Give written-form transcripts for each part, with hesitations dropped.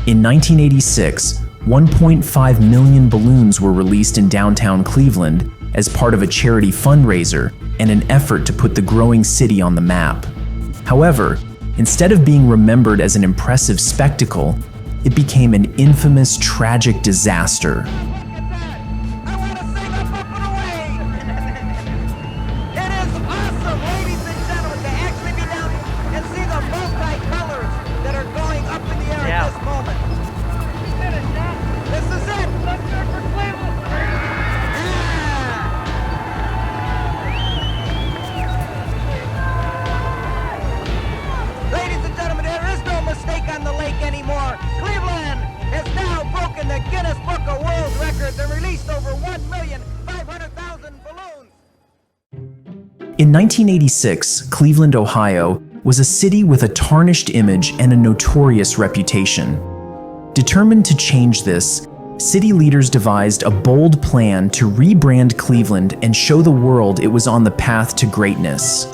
In 1986, 1.5 million balloons were released in downtown Cleveland as part of a charity fundraiser and an effort to put the growing city on the map. However, instead of being remembered as an impressive spectacle, it became an infamous, tragic disaster. Cleveland has now broken the Guinness Book of World Records and released over 1,500,000 balloons. In 1986, Cleveland, Ohio, was a city with a tarnished image and a notorious reputation. Determined to change this, city leaders devised a bold plan to rebrand Cleveland and show the world it was on the path to greatness.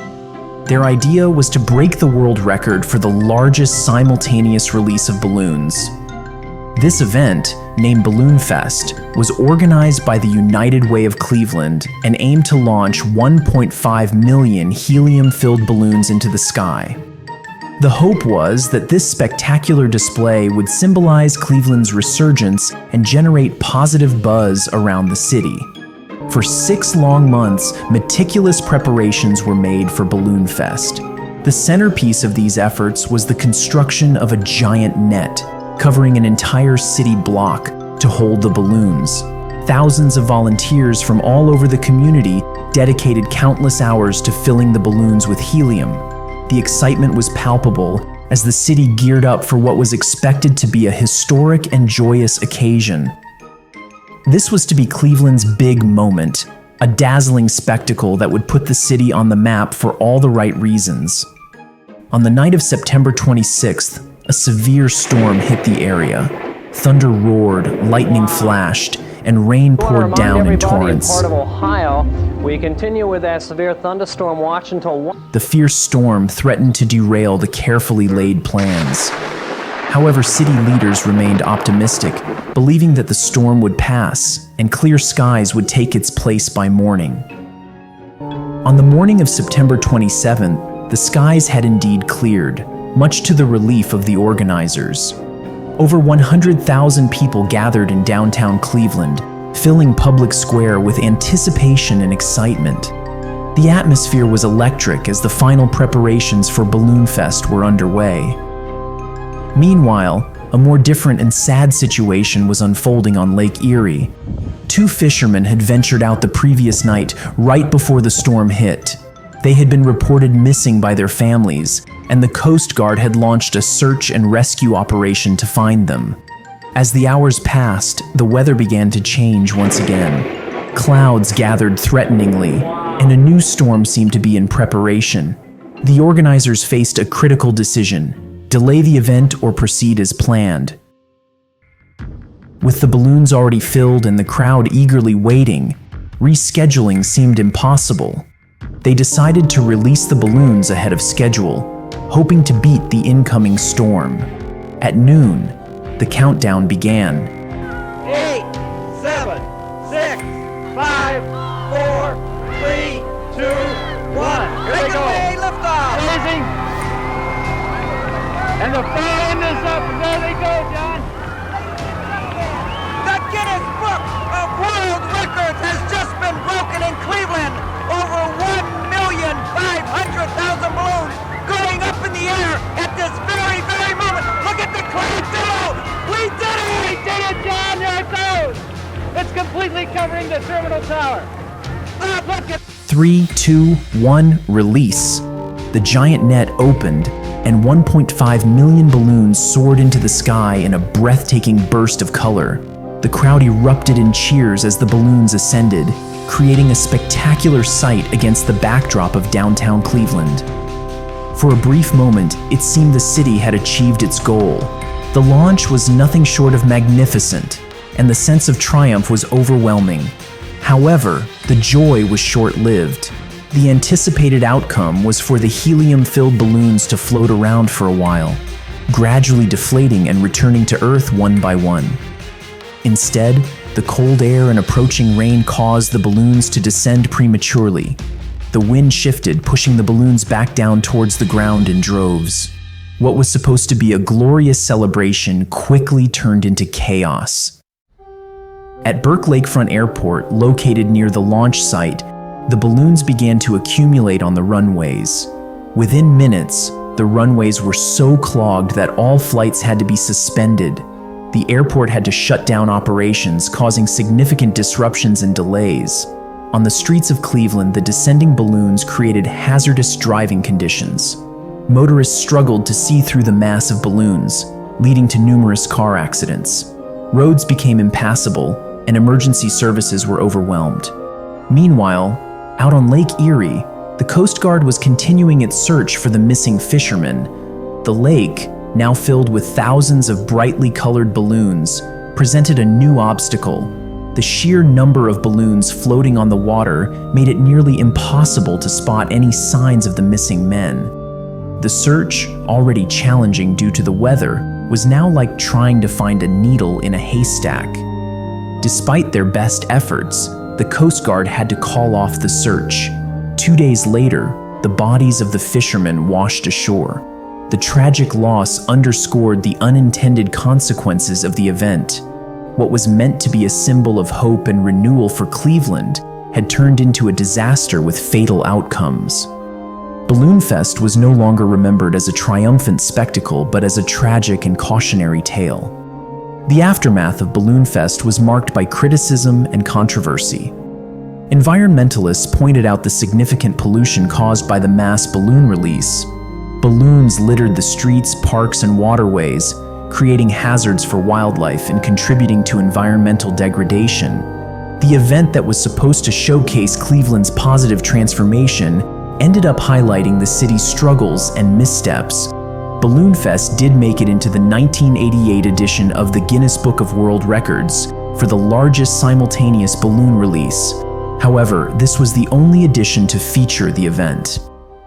Their idea was to break the world record for the largest simultaneous release of balloons. This event, named Balloonfest, was organized by the United Way of Cleveland and aimed to launch 1.5 million helium-filled balloons into the sky. The hope was that this spectacular display would symbolize Cleveland's resurgence and generate positive buzz around the city. For 6 long months, meticulous preparations were made for Balloonfest. The centerpiece of these efforts was the construction of a giant net, covering an entire city block to hold the balloons. Thousands of volunteers from all over the community dedicated countless hours to filling the balloons with helium. The excitement was palpable as the city geared up for what was expected to be a historic and joyous occasion. This was to be Cleveland's big moment, a dazzling spectacle that would put the city on the map for all the right reasons. On the night of September 26th, a severe storm hit the area. Thunder roared, lightning flashed, and rain poured down in torrents. In part of Ohio, we continue with that severe thunderstorm watch until 1. The fierce storm threatened to derail the carefully laid plans. However, city leaders remained optimistic, believing that the storm would pass and clear skies would take its place by morning. On the morning of September 27th, the skies had indeed cleared, much to the relief of the organizers. Over 100,000 people gathered in downtown Cleveland, filling Public Square with anticipation and excitement. The atmosphere was electric as the final preparations for Balloonfest were underway. Meanwhile, a more different and sad situation was unfolding on Lake Erie. 2 fishermen had ventured out the previous night, right before the storm hit. They had been reported missing by their families, and the Coast Guard had launched a search and rescue operation to find them. As the hours passed, the weather began to change once again. Clouds gathered threateningly, and a new storm seemed to be in preparation. The organizers faced a critical decision: delay the event or proceed as planned. With the balloons already filled and the crowd eagerly waiting, rescheduling seemed impossible. They decided to release the balloons ahead of schedule, hoping to beat the incoming storm. At noon, the countdown began. 8, 7, 6, 5, 4, 3, 2, 1. Here we go. Liftoff. Amazing. And the fire is up. There they go, John. The Guinness Book of World Records has just been broken in Cleveland. Over 1,500,000 balloons going up in the air at this very, very moment. Look at the cloud below. We did it! We did it, John. There it goes. It's completely covering the terminal tower. Look at 3, 2, 1, release. The giant net opened, and 1.5 million balloons soared into the sky in a breathtaking burst of color. The crowd erupted in cheers as the balloons ascended, creating a spectacular sight against the backdrop of downtown Cleveland. For a brief moment, it seemed the city had achieved its goal. The launch was nothing short of magnificent, and the sense of triumph was overwhelming. However, the joy was short-lived. The anticipated outcome was for the helium-filled balloons to float around for a while. gradually deflating and returning to Earth one by one. Instead, the cold air and approaching rain caused the balloons to descend prematurely. The wind shifted, pushing the balloons back down towards the ground in droves. What was supposed to be a glorious celebration quickly turned into chaos. At Burke Lakefront Airport, located near the launch site, the balloons began to accumulate on the runways. Within minutes, the runways were so clogged that all flights had to be suspended. The airport had to shut down operations, causing significant disruptions and delays. On the streets of Cleveland, the descending balloons created hazardous driving conditions. Motorists struggled to see through the mass of balloons, leading to numerous car accidents. Roads became impassable, and emergency services were overwhelmed. Meanwhile, out on Lake Erie, the Coast Guard was continuing its search for the missing fishermen. The lake, now filled with thousands of brightly colored balloons, presented a new obstacle. The sheer number of balloons floating on the water made it nearly impossible to spot any signs of the missing men. The search, already challenging due to the weather, was now like trying to find a needle in a haystack. Despite their best efforts, the Coast Guard had to call off the search. 2 days later, the bodies of the fishermen washed ashore. The tragic loss underscored the unintended consequences of the event. What was meant to be a symbol of hope and renewal for Cleveland had turned into a disaster with fatal outcomes. Balloonfest was no longer remembered as a triumphant spectacle, but as a tragic and cautionary tale. The aftermath of Balloonfest was marked by criticism and controversy. Environmentalists pointed out the significant pollution caused by the mass balloon release. Balloons littered the streets, parks, and waterways, creating hazards for wildlife and contributing to environmental degradation. The event that was supposed to showcase Cleveland's positive transformation ended up highlighting the city's struggles and missteps. Balloonfest did make it into the 1988 edition of the Guinness Book of World Records for the largest simultaneous balloon release. However, this was the only edition to feature the event.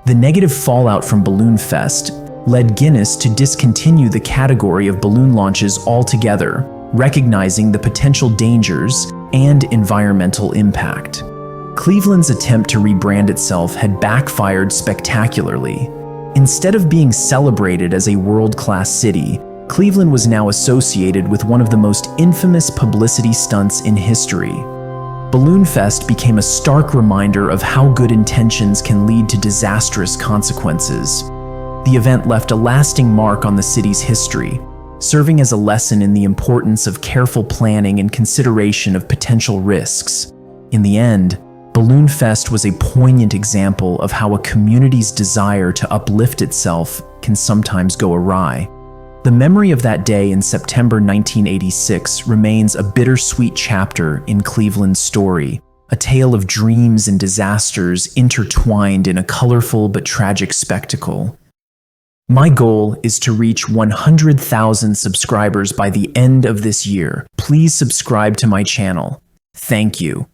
The negative fallout from Balloonfest led Guinness to discontinue the category of balloon launches altogether, recognizing the potential dangers and environmental impact. Cleveland's attempt to rebrand itself had backfired spectacularly. Instead of being celebrated as a world-class city, Cleveland was now associated with one of the most infamous publicity stunts in history. Balloonfest became a stark reminder of how good intentions can lead to disastrous consequences. The event left a lasting mark on the city's history, serving as a lesson in the importance of careful planning and consideration of potential risks. In the end, Balloonfest was a poignant example of how a community's desire to uplift itself can sometimes go awry. The memory of that day in September 1986 remains a bittersweet chapter in Cleveland's story, a tale of dreams and disasters intertwined in a colorful but tragic spectacle. My goal is to reach 100,000 subscribers by the end of this year. Please subscribe to my channel. Thank you.